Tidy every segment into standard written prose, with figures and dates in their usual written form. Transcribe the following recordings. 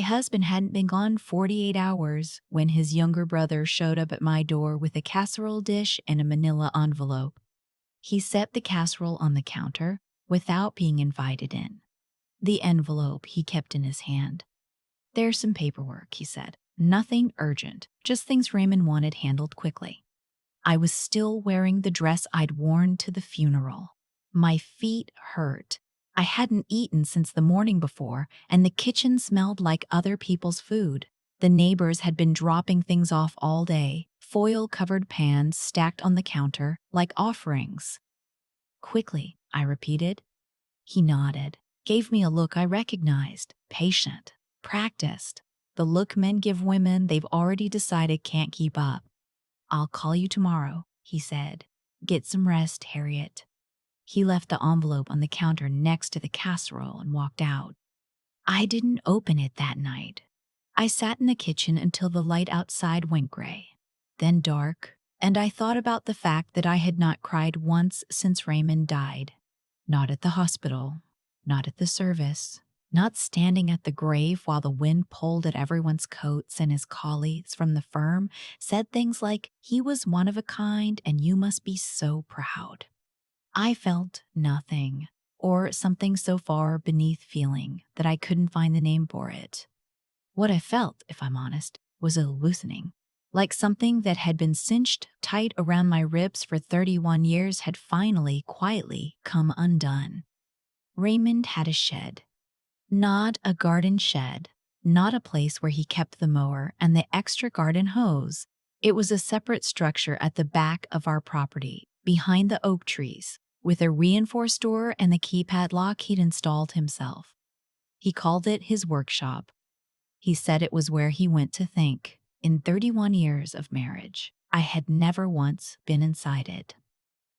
husband hadn't been gone 48 hours when his younger brother showed up at my door with a casserole dish and a manila envelope. He set the casserole on the counter without being invited in. The envelope he kept in his hand. "There's some paperwork," he said. "Nothing urgent, just things Raymond wanted handled quickly." I was still wearing the dress I'd worn to the funeral. My feet hurt. I hadn't eaten since the morning before, and the kitchen smelled like other people's food. The neighbors had been dropping things off all day, foil-covered pans stacked on the counter like offerings. "Quickly," I repeated. He nodded, gave me a look I recognized, patient, practiced, the look men give women they've already decided can't keep up. "I'll call you tomorrow," he said. "Get some rest, Harriet." He left the envelope on the counter next to the casserole and walked out. I didn't open it that night. I sat in the kitchen until the light outside went gray, then dark, and I thought about the fact that I had not cried once since Raymond died. Not at the hospital, not at the service, not standing at the grave while the wind pulled at everyone's coats and his colleagues from the firm said things like, "He was one of a kind and you must be so proud." I felt nothing, or something so far beneath feeling that I couldn't find the name for it. What I felt, if I'm honest, was a loosening, like something that had been cinched tight around my ribs for 31 years had finally, quietly come undone. Raymond had a shed. Not a garden shed, not a place where he kept the mower and the extra garden hose. It was a separate structure at the back of our property, behind the oak trees, with a reinforced door and the keypad lock he'd installed himself. He called it his workshop. He said it was where he went to think. In 31 years of marriage, I had never once been inside it.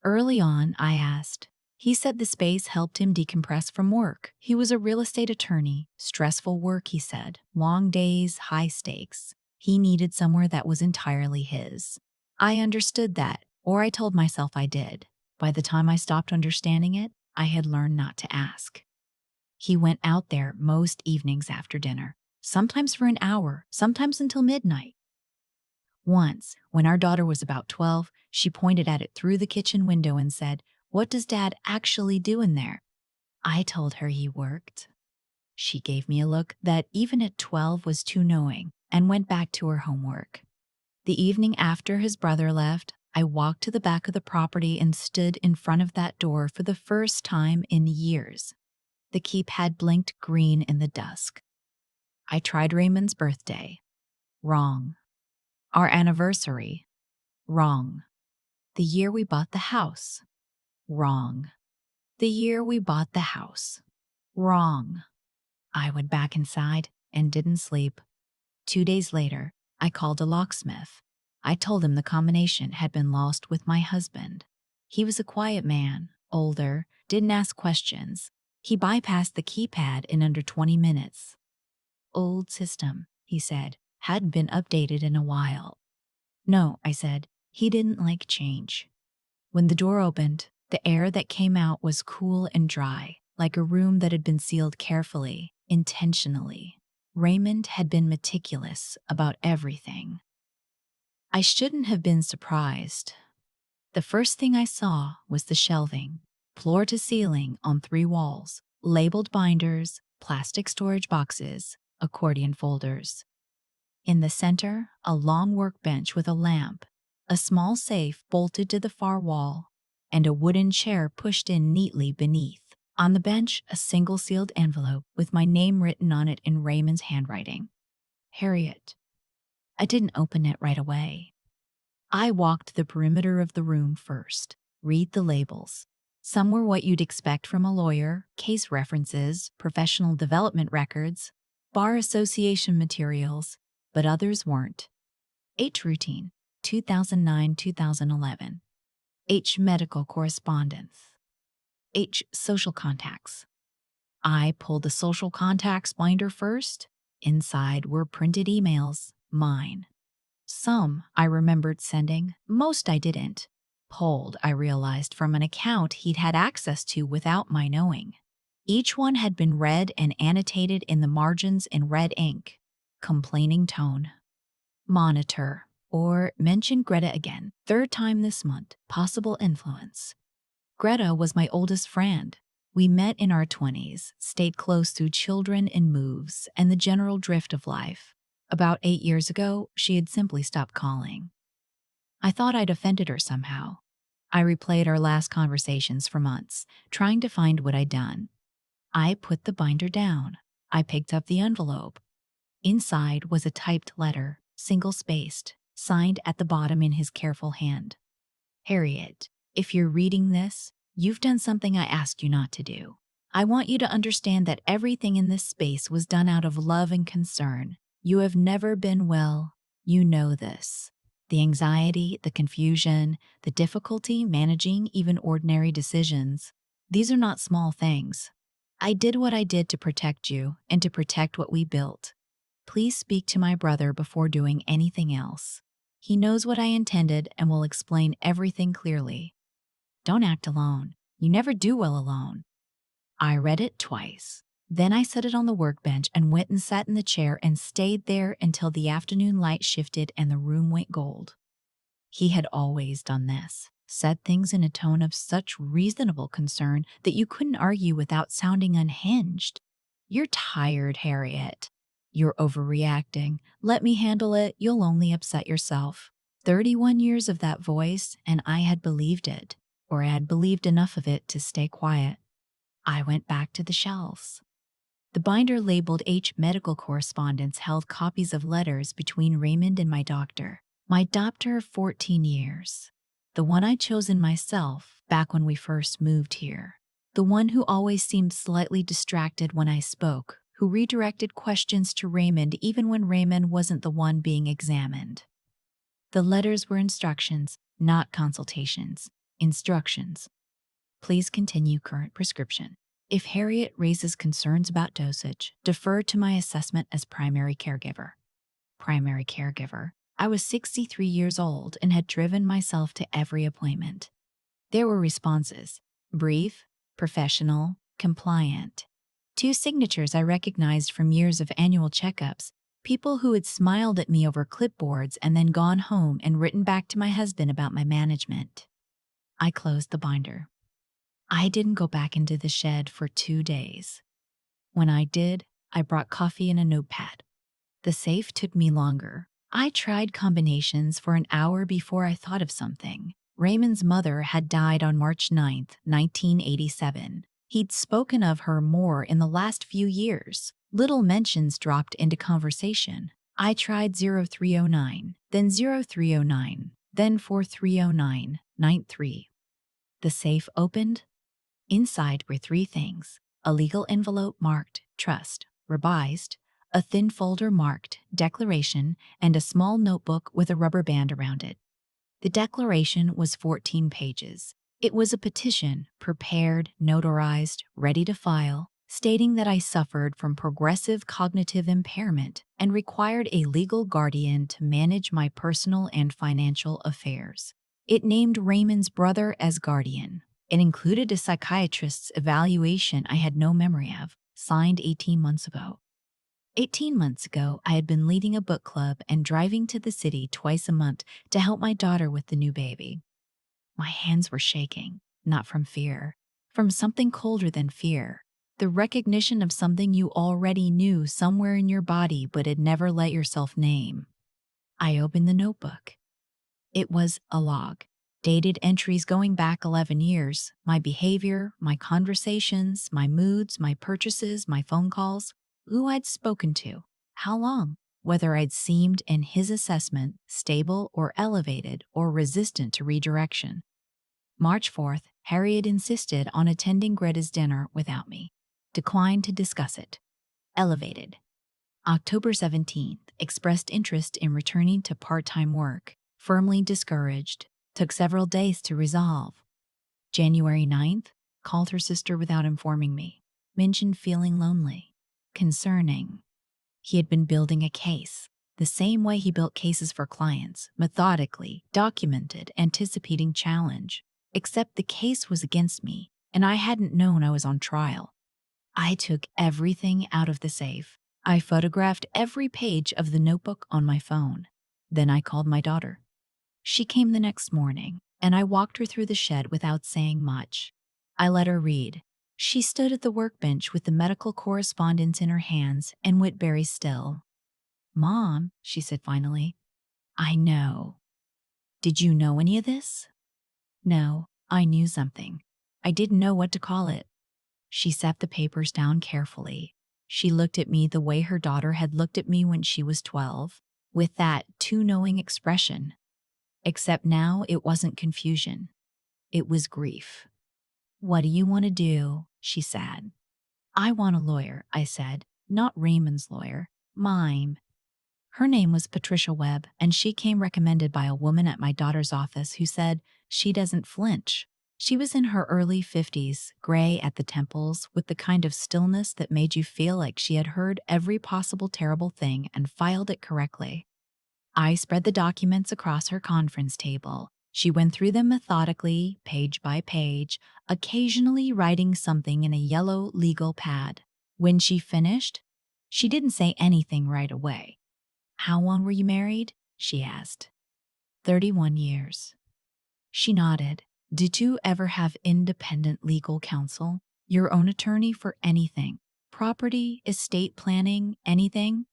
Early on, I asked. He said the space helped him decompress from work. He was a real estate attorney. Stressful work, he said. Long days, high stakes. He needed somewhere that was entirely his. I understood that, or I told myself I did. By the time I stopped understanding it, I had learned not to ask. He went out there most evenings after dinner, sometimes for an hour, sometimes until midnight. Once, when our daughter was about 12, she pointed at it through the kitchen window and said, "What does Dad actually do in there?" I told her he worked. She gave me a look that even at 12 was too knowing and went back to her homework. The evening after his brother left, I walked to the back of the property and stood in front of that door for the first time in years. The keypad blinked green in the dusk. I tried Raymond's birthday. Wrong. Our anniversary. Wrong. The year we bought the house. Wrong. The year we bought the house. Wrong. I went back inside and didn't sleep. 2 days later, I called a locksmith. I told him the combination had been lost with my husband. He was a quiet man, older, didn't ask questions. He bypassed the keypad in under 20 minutes. "Old system," he said, "hadn't been updated in a while." "No," I said, "he didn't like change." When the door opened, the air that came out was cool and dry, like a room that had been sealed carefully, intentionally. Raymond had been meticulous about everything. I shouldn't have been surprised. The first thing I saw was the shelving, floor to ceiling on 3 walls, labeled binders, plastic storage boxes, accordion folders. In the center, a long workbench with a lamp, a small safe bolted to the far wall, and a wooden chair pushed in neatly beneath. On the bench, a single sealed envelope with my name written on it in Raymond's handwriting. Harriet. I didn't open it right away. I walked the perimeter of the room first, read the labels. Some were what you'd expect from a lawyer, case references, professional development records, bar association materials, but others weren't. H routine, 2009-2011. H medical correspondence. H social contacts. I pulled the social contacts binder first. Inside were printed emails, mine. Some I remembered sending, most I didn't. Pulled, I realized, from an account he'd had access to without my knowing. Each one had been read and annotated in the margins in red ink. Complaining tone. Monitor. Or mention Greta again. Third time this month. Possible influence. Greta was my oldest friend. We met in our 20s, stayed close through children and moves, and the general drift of life. About 8 years ago, she had simply stopped calling. I thought I'd offended her somehow. I replayed our last conversations for months, trying to find what I'd done. I put the binder down. I picked up the envelope. Inside was a typed letter, single-spaced, signed at the bottom in his careful hand. Harriet, if you're reading this, you've done something I asked you not to do. I want you to understand that everything in this space was done out of love and concern. You have never been well. You know this. The anxiety, the confusion, the difficulty managing even ordinary decisions. These are not small things. I did what I did to protect you and to protect what we built. Please speak to my brother before doing anything else. He knows what I intended and will explain everything clearly. Don't act alone. You never do well alone. I read it twice. Then I set it on the workbench and went and sat in the chair and stayed there until the afternoon light shifted and the room went gold. He had always done this, said things in a tone of such reasonable concern that you couldn't argue without sounding unhinged. You're tired, Harriet. You're overreacting. Let me handle it. You'll only upset yourself. 31 years of that voice, and I had believed it, or I had believed enough of it to stay quiet. I went back to the shelves. The binder labeled H medical correspondence held copies of letters between Raymond and my doctor of 14 years. The one I'd chosen myself back when we first moved here. The one who always seemed slightly distracted when I spoke, who redirected questions to Raymond even when Raymond wasn't the one being examined. The letters were instructions, not consultations. Instructions. Please continue current prescription. If Harriet raises concerns about dosage, defer to my assessment as primary caregiver. Primary caregiver. I was 63 years old and had driven myself to every appointment. There were responses: brief, professional, compliant. 2 signatures I recognized from years of annual checkups, people who had smiled at me over clipboards and then gone home and written back to my husband about my management. I closed the binder. I didn't go back into the shed for 2 days. When I did, I brought coffee and a notepad. The safe took me longer. I tried combinations for an hour before I thought of something. Raymond's mother had died on March 9, 1987. He'd spoken of her more in the last few years. Little mentions dropped into conversation. I tried 0309, then 0309, then 4309, 93. The safe opened. Inside were 3 things: a legal envelope marked Trust, revised, a thin folder marked Declaration, and a small notebook with a rubber band around it. The declaration was 14 pages. It was a petition, prepared, notarized, ready to file, stating that I suffered from progressive cognitive impairment and required a legal guardian to manage my personal and financial affairs. It named Raymond's brother as guardian. It included a psychiatrist's evaluation I had no memory of, signed 18 months ago. 18 months ago, I had been leading a book club and driving to the city twice a month to help my daughter with the new baby. My hands were shaking, not from fear, from something colder than fear, the recognition of something you already knew somewhere in your body but had never let yourself name. I opened the notebook. It was a log. Dated entries going back 11 years, my behavior, my conversations, my moods, my purchases, my phone calls, who I'd spoken to, how long, whether I'd seemed, in his assessment, stable or elevated or resistant to redirection. March 4th, Harriet insisted on attending Greta's dinner without me. Declined to discuss it. Elevated. October 17th, expressed interest in returning to part-time work. Firmly discouraged. Took several days to resolve. January 9th, called her sister without informing me. Mentioned feeling lonely. Concerning. He had been building a case, the same way he built cases for clients, methodically, documented, anticipating challenge. Except the case was against me, and I hadn't known I was on trial. I took everything out of the safe. I photographed every page of the notebook on my phone. Then I called my daughter. She came the next morning, and I walked her through the shed without saying much. I let her read. She stood at the workbench with the medical correspondence in her hands and went very still. "Mom," she said finally, "I know. Did you know any of this?" "No, I knew something. I didn't know what to call it." She set the papers down carefully. She looked at me the way her daughter had looked at me when she was 12, with that too knowing expression. Except now it wasn't confusion. It was grief. "What do you want to do?" she said. "I want a lawyer," I said. "Not Raymond's lawyer. Mine." Her name was Patricia Webb, and she came recommended by a woman at my daughter's office who said she doesn't flinch. She was in her early 50s, gray at the temples, with the kind of stillness that made you feel like she had heard every possible terrible thing and filed it correctly. I spread the documents across her conference table. She went through them methodically, page by page, occasionally writing something in a yellow legal pad. When she finished, she didn't say anything right away. "How long were you married?" she asked. 31 years. She nodded. "Did you ever have independent legal counsel? Your own attorney for anything? Property, estate planning, anything?"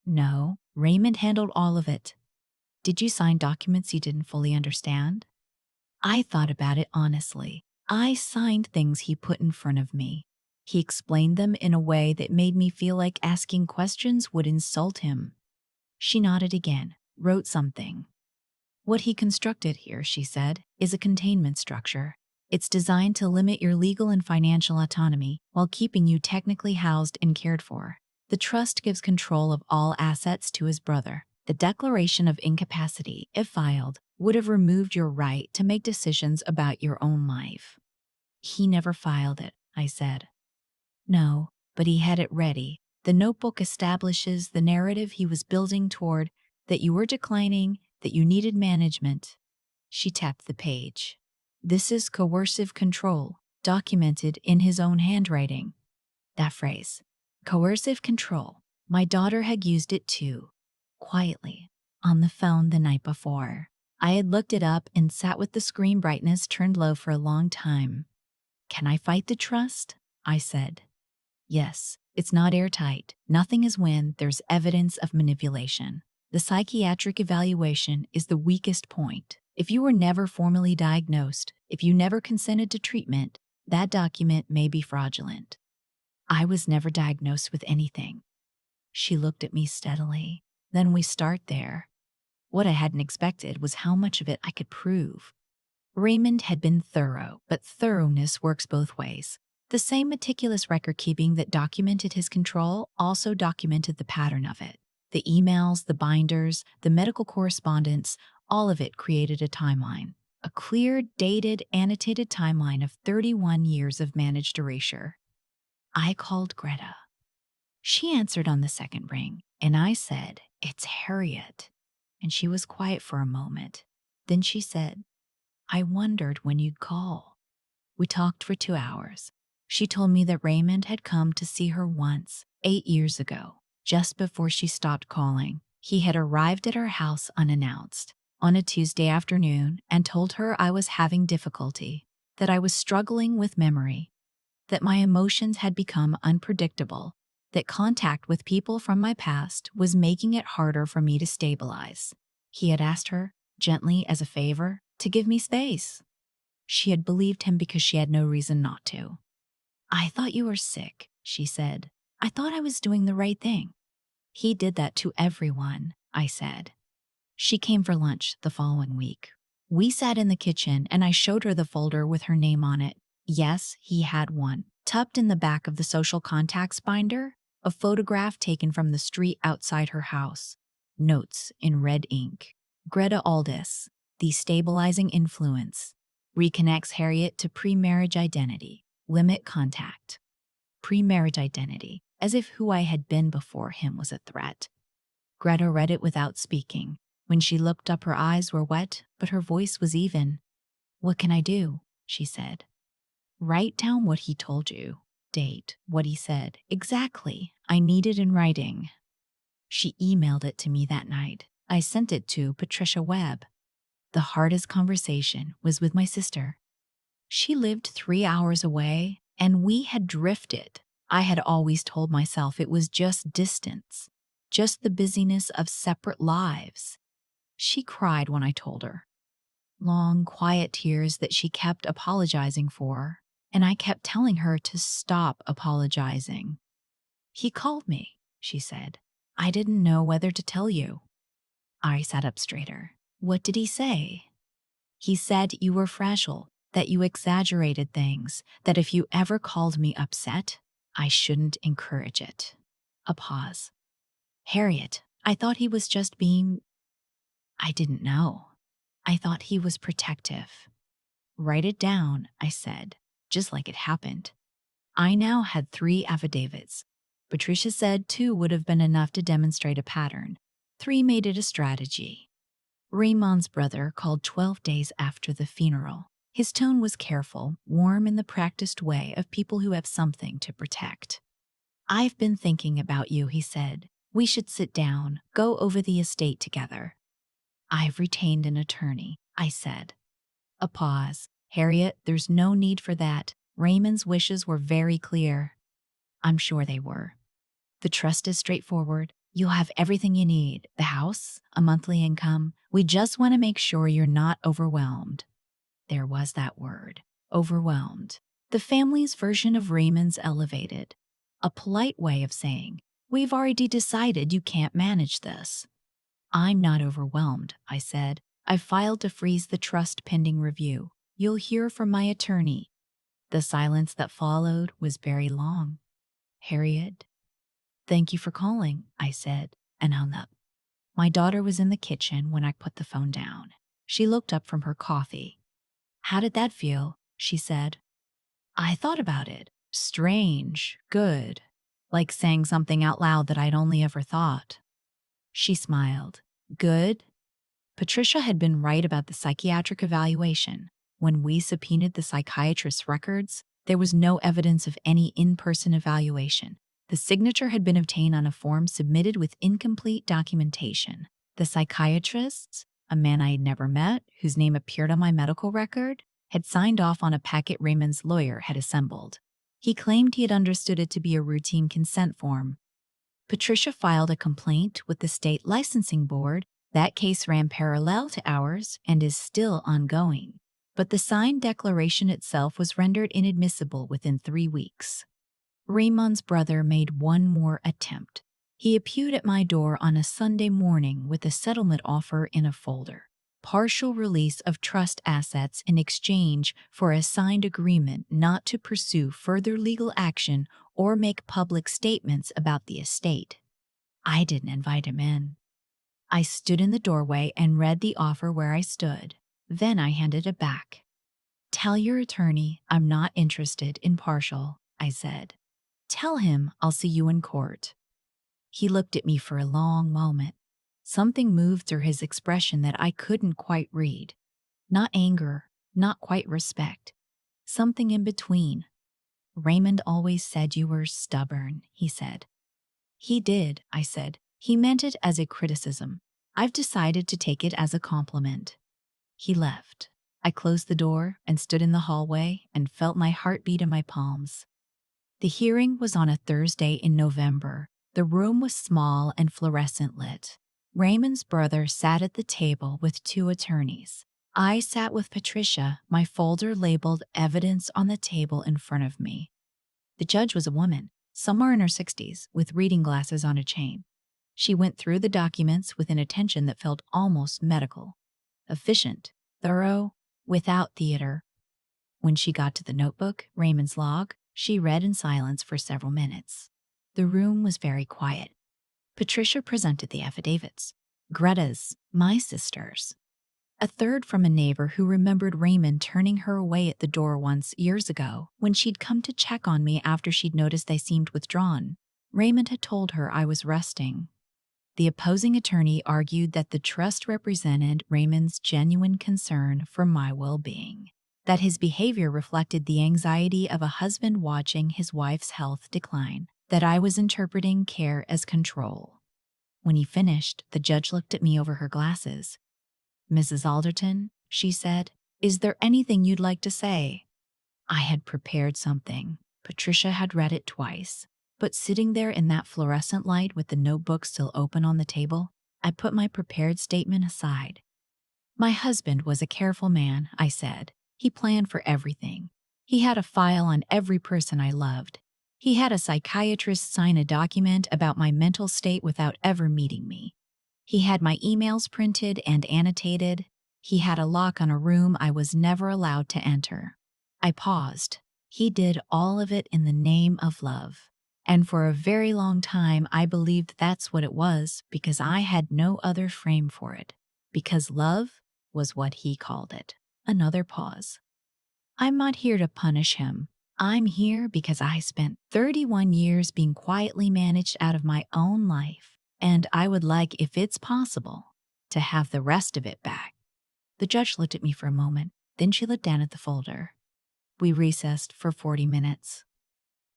"No, Raymond handled all of it." "Did you sign documents you didn't fully understand?" I thought about it honestly. I signed things he put in front of me. He explained them in a way that made me feel like asking questions would insult him. She nodded again, wrote something. "What he constructed here," she said, "is a containment structure. It's designed to limit your legal and financial autonomy while keeping you technically housed and cared for. The trust gives control of all assets to his brother. The declaration of incapacity, if filed, would have removed your right to make decisions about your own life." "He never filed it," I said. "No, but he had it ready. The notebook establishes the narrative he was building toward, that you were declining, that you needed management." She tapped the page. "This is coercive control, documented in his own handwriting." That phrase, coercive control, my daughter had used it too, quietly, on the phone the night before. I had looked it up and sat with the screen brightness turned low for a long time. "Can I fight the trust?" I said. "Yes, it's not airtight. Nothing is when there's evidence of manipulation. The psychiatric evaluation is the weakest point. If you were never formally diagnosed, if you never consented to treatment, that document may be fraudulent." "I was never diagnosed with anything." She looked at me steadily. "Then we start there." What I hadn't expected was how much of it I could prove. Raymond had been thorough, but thoroughness works both ways. The same meticulous record-keeping that documented his control also documented the pattern of it. The emails, the binders, the medical correspondence, all of it created a timeline. A clear, dated, annotated timeline of 31 years of managed erasure. I called Greta. She answered on the second ring, and I said, "It's Harriet." And she was quiet for a moment. Then she said, "I wondered when you'd call." We talked for 2 hours. She told me that Raymond had come to see her once, 8 years ago, just before she stopped calling. He had arrived at her house unannounced on a Tuesday afternoon and told her I was having difficulty, that I was struggling with memory, that my emotions had become unpredictable, that contact with people from my past was making it harder for me to stabilize. He had asked her, gently as a favor, to give me space. She had believed him because she had no reason not to. "I thought you were sick," she said. "I thought I was doing the right thing." "He did that to everyone," I said. She came for lunch the following week. We sat in the kitchen and I showed her the folder with her name on it. Yes, he had one. Tucked in the back of the social contacts binder, a photograph taken from the street outside her house. Notes in red ink. "Greta Aldis, the stabilizing influence. Reconnects Harriet to pre-marriage identity. Limit contact." Pre-marriage identity, as if who I had been before him was a threat. Greta read it without speaking. When she looked up, her eyes were wet, but her voice was even. "What can I do?" she said. "Write down what he told you. date, what he said. Exactly. I need it in writing. She emailed it to me that night. I sent it to Patricia Webb. The hardest conversation was with my sister. She lived 3 hours away, and we had drifted. I had always told myself it was just distance, just the busyness of separate lives. She cried when I told her. Long, quiet tears that she kept apologizing for, and I kept telling her to stop apologizing. He called me, she said. I didn't know whether to tell you. I sat up straighter. What did he say? He said you were fragile, that you exaggerated things, that if you ever called me upset, I shouldn't encourage it. A pause. Harriet, I thought he was just being... I didn't know. I thought he was protective. Write it down, I said, just like it happened. I now had 3 affidavits. Patricia said 2 would have been enough to demonstrate a pattern. 3 made it a strategy. Raymond's brother called 12 days after the funeral. His tone was careful, warm in the practiced way of people who have something to protect. I've been thinking about you, he said. We should sit down, go over the estate together. I've retained an attorney, I said. A pause. Harriet, there's no need for that. Raymond's wishes were very clear. I'm sure they were. The trust is straightforward. You'll have everything you need, the house, a monthly income. We just want to make sure you're not overwhelmed. There was that word, overwhelmed. The family's version of Raymond's elevated. A polite way of saying, we've already decided you can't manage this. I'm not overwhelmed, I said. I've filed to freeze the trust pending review. You'll hear from my attorney. The silence that followed was very long. Harriet, thank you for calling, I said, and hung up. My daughter was in the kitchen when I put the phone down. She looked up from her coffee. How did that feel? She said. I thought about it. Strange, good, like saying something out loud that I'd only ever thought. She smiled. Good? Patricia had been right about the psychiatric evaluation. When we subpoenaed the psychiatrist's records, there was no evidence of any in-person evaluation. The signature had been obtained on a form submitted with incomplete documentation. The psychiatrist, a man I had never met, whose name appeared on my medical record, had signed off on a packet Raymond's lawyer had assembled. He claimed he had understood it to be a routine consent form. Patricia filed a complaint with the state licensing board. That case ran parallel to ours and is still ongoing. But the signed declaration itself was rendered inadmissible within 3 weeks. Raymond's brother made one more attempt. He appeared at my door on a Sunday morning with a settlement offer in a folder. Partial release of trust assets in exchange for a signed agreement not to pursue further legal action or make public statements about the estate. I didn't invite him in. I stood in the doorway and read the offer where I stood. Then I handed it back. Tell your attorney I'm not interested in partial, I said. Tell him I'll see you in court. He looked at me for a long moment. Something moved through his expression that I couldn't quite read. Not anger, not quite respect. Something in between. Raymond always said you were stubborn, he said. He did, I said. He meant it as a criticism. I've decided to take it as a compliment. He left. I closed the door and stood in the hallway and felt my heart beat in my palms. The hearing was on a Thursday in November. The room was small and fluorescent lit. Raymond's brother sat at the table with 2 attorneys. I sat with Patricia, my folder labeled evidence on the table in front of me. The judge was a woman, somewhere in her 60s, with reading glasses on a chain. She went through the documents with an attention that felt almost medical. Efficient, thorough, without theater. When she got to the notebook, Raymond's log, she read in silence for several minutes. The room was very quiet. Patricia presented the affidavits. Greta's, my sister's. A third from a neighbor who remembered Raymond turning her away at the door once years ago when she'd come to check on me after she'd noticed I seemed withdrawn. Raymond had told her I was resting. The opposing attorney argued that the trust represented Raymond's genuine concern for my well-being. that his behavior reflected the anxiety of a husband watching his wife's health decline, that I was interpreting care as control. When he finished, the judge looked at me over her glasses. "Mrs. Alderton," she said, "is there anything you'd like to say?" I had prepared something. Patricia had read it twice. But sitting there in that fluorescent light with the notebook still open on the table, I put my prepared statement aside. "My husband was a careful man," I said. "He planned for everything. He had a file on every person I loved. He had a psychiatrist sign a document about my mental state without ever meeting me. He had my emails printed and annotated. He had a lock on a room I was never allowed to enter." I paused. He did all of it in the name of love. And for a very long time, I believed that's what it was because I had no other frame for it. Because love was what he called it. Another pause. "I'm not here to punish him. I'm here because I spent 31 years being quietly managed out of my own life, and I would like, if it's possible, to have the rest of it back." The judge looked at me for a moment, then she looked down at the folder. We recessed for 40 minutes.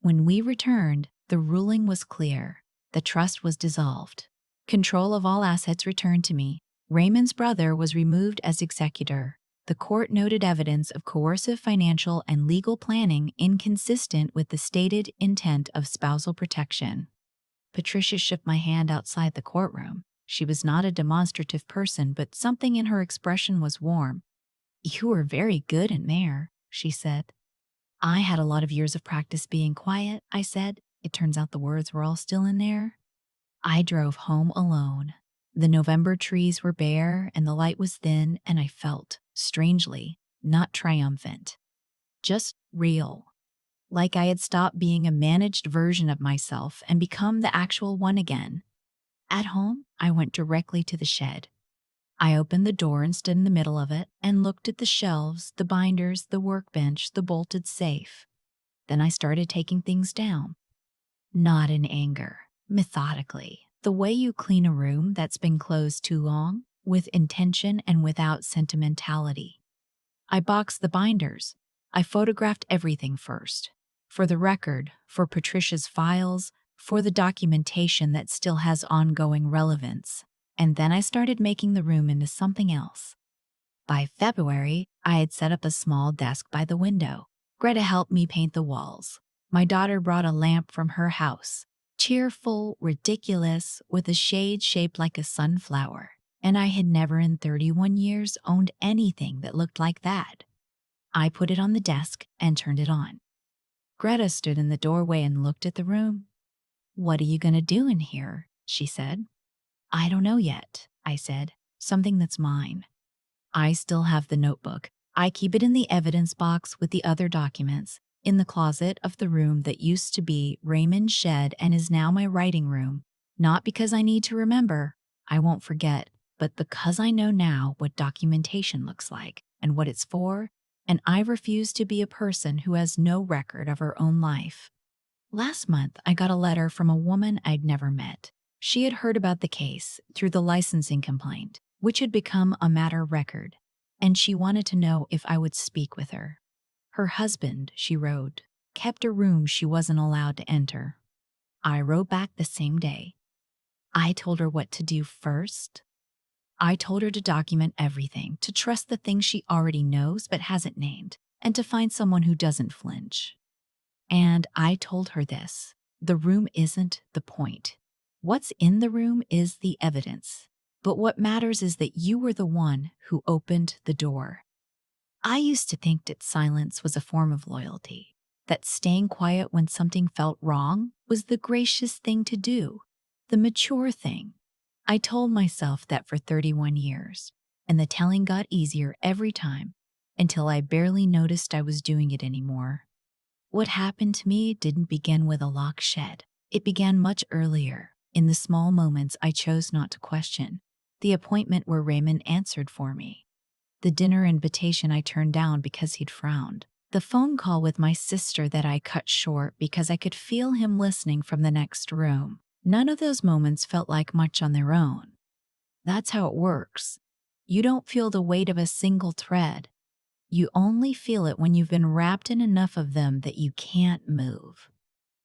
When we returned, the ruling was clear. The trust was dissolved. Control of all assets returned to me. Raymond's brother was removed as executor. The court noted evidence of coercive financial and legal planning inconsistent with the stated intent of spousal protection. Patricia shook my hand outside the courtroom. She was not a demonstrative person, but something in her expression was warm. "You were very good in there," she said. "I had a lot of years of practice being quiet," I said. It turns out the words were all still in there. I drove home alone. The November trees were bare and the light was thin, and I felt, strangely, not triumphant. Just real. Like I had stopped being a managed version of myself and become the actual one again. At home, I went directly to the shed. I opened the door and stood in the middle of it and looked at the shelves, the binders, the workbench, the bolted safe. Then I started taking things down. Not in anger, methodically. The way you clean a room that's been closed too long, with intention and without sentimentality. I boxed the binders. I photographed everything first. For the record, for Patricia's files, for the documentation that still has ongoing relevance. And then I started making the room into something else. By February, I had set up a small desk by the window. Greta helped me paint the walls. My daughter brought a lamp from her house. Cheerful, ridiculous, with a shade shaped like a sunflower. And I had never in 31 years owned anything that looked like that. I put it on the desk and turned it on. Greta stood in the doorway and looked at the room. "What are you going to do in here?" she said. "I don't know yet," I said. "Something that's mine." I still have the notebook. I keep it in the evidence box with the other documents, in the closet of the room that used to be Raymond's shed and is now my writing room. Not because I need to remember, I won't forget, but because I know now what documentation looks like and what it's for, and I refuse to be a person who has no record of her own life. Last month, I got a letter from a woman I'd never met. She had heard about the case through the licensing complaint, which had become a matter record, and she wanted to know if I would speak with her. Her husband, she wrote, kept a room she wasn't allowed to enter. I wrote back the same day. I told her what to do first. I told her to document everything, to trust the things she already knows but hasn't named, and to find someone who doesn't flinch. And I told her this: the room isn't the point. What's in the room is the evidence. But what matters is that you were the one who opened the door. I used to think that silence was a form of loyalty, that staying quiet when something felt wrong was the gracious thing to do, the mature thing. I told myself that for 31 years, and the telling got easier every time until I barely noticed I was doing it anymore. What happened to me didn't begin with a locked shed. It began much earlier, in the small moments I chose not to question. The appointment where Raymond answered for me. The dinner invitation I turned down because he'd frowned. The phone call with my sister that I cut short because I could feel him listening from the next room. None of those moments felt like much on their own. That's how it works. You don't feel the weight of a single thread. You only feel it when you've been wrapped in enough of them that you can't move.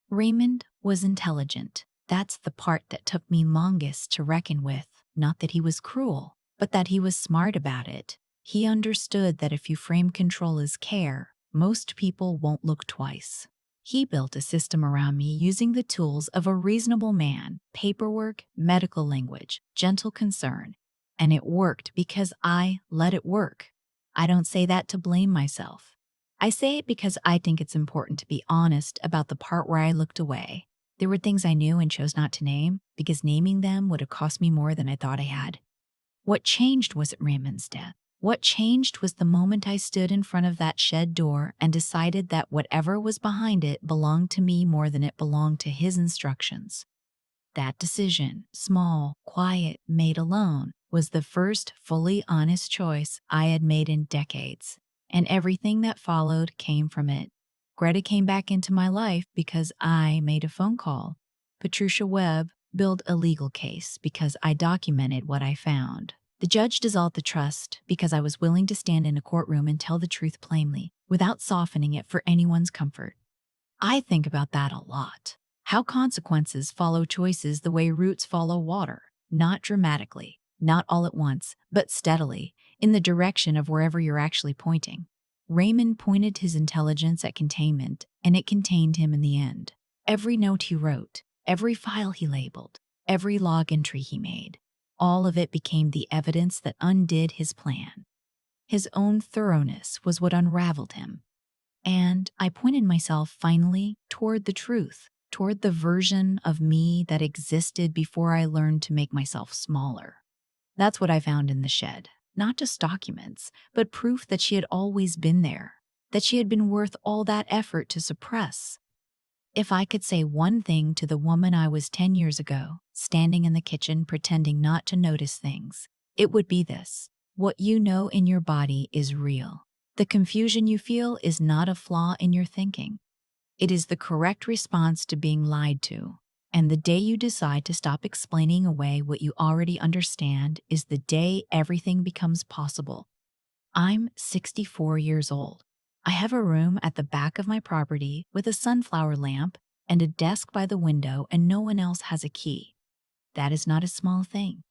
Raymond was intelligent. That's the part that took me longest to reckon with. Not that he was cruel, but that he was smart about it. He understood that if you frame control as care, most people won't look twice. He built a system around me using the tools of a reasonable man: paperwork, medical language, gentle concern. And it worked because I let it work. I don't say that to blame myself. I say it because I think it's important to be honest about the part where I looked away. There were things I knew and chose not to name because naming them would have cost me more than I thought I had. What changed wasn't Raymond's death. What changed was the moment I stood in front of that shed door and decided that whatever was behind it belonged to me more than it belonged to his instructions. That decision, small, quiet, made alone, was the first fully honest choice I had made in decades, and everything that followed came from it. Greta came back into my life because I made a phone call. Patricia Webb built a legal case because I documented what I found. The judge dissolved the trust because I was willing to stand in a courtroom and tell the truth plainly, without softening it for anyone's comfort. I think about that a lot. How consequences follow choices the way roots follow water, not dramatically, not all at once, but steadily, in the direction of wherever you're actually pointing. Raymond pointed his intelligence at containment, and it contained him in the end. Every note he wrote, every file he labeled, every log entry he made, all of it became the evidence that undid his plan. His own thoroughness was what unraveled him. And I pointed myself finally toward the truth, toward the version of me that existed before I learned to make myself smaller. That's what I found in the shed. Not just documents, but proof that she had always been there, that she had been worth all that effort to suppress. If I could say one thing to the woman I was 10 years ago, standing in the kitchen pretending not to notice things, it would be this: what you know in your body is real. The confusion you feel is not a flaw in your thinking. It is the correct response to being lied to. And the day you decide to stop explaining away what you already understand is the day everything becomes possible. I'm 64 years old. I have a room at the back of my property with a sunflower lamp and a desk by the window, and no one else has a key. That is not a small thing.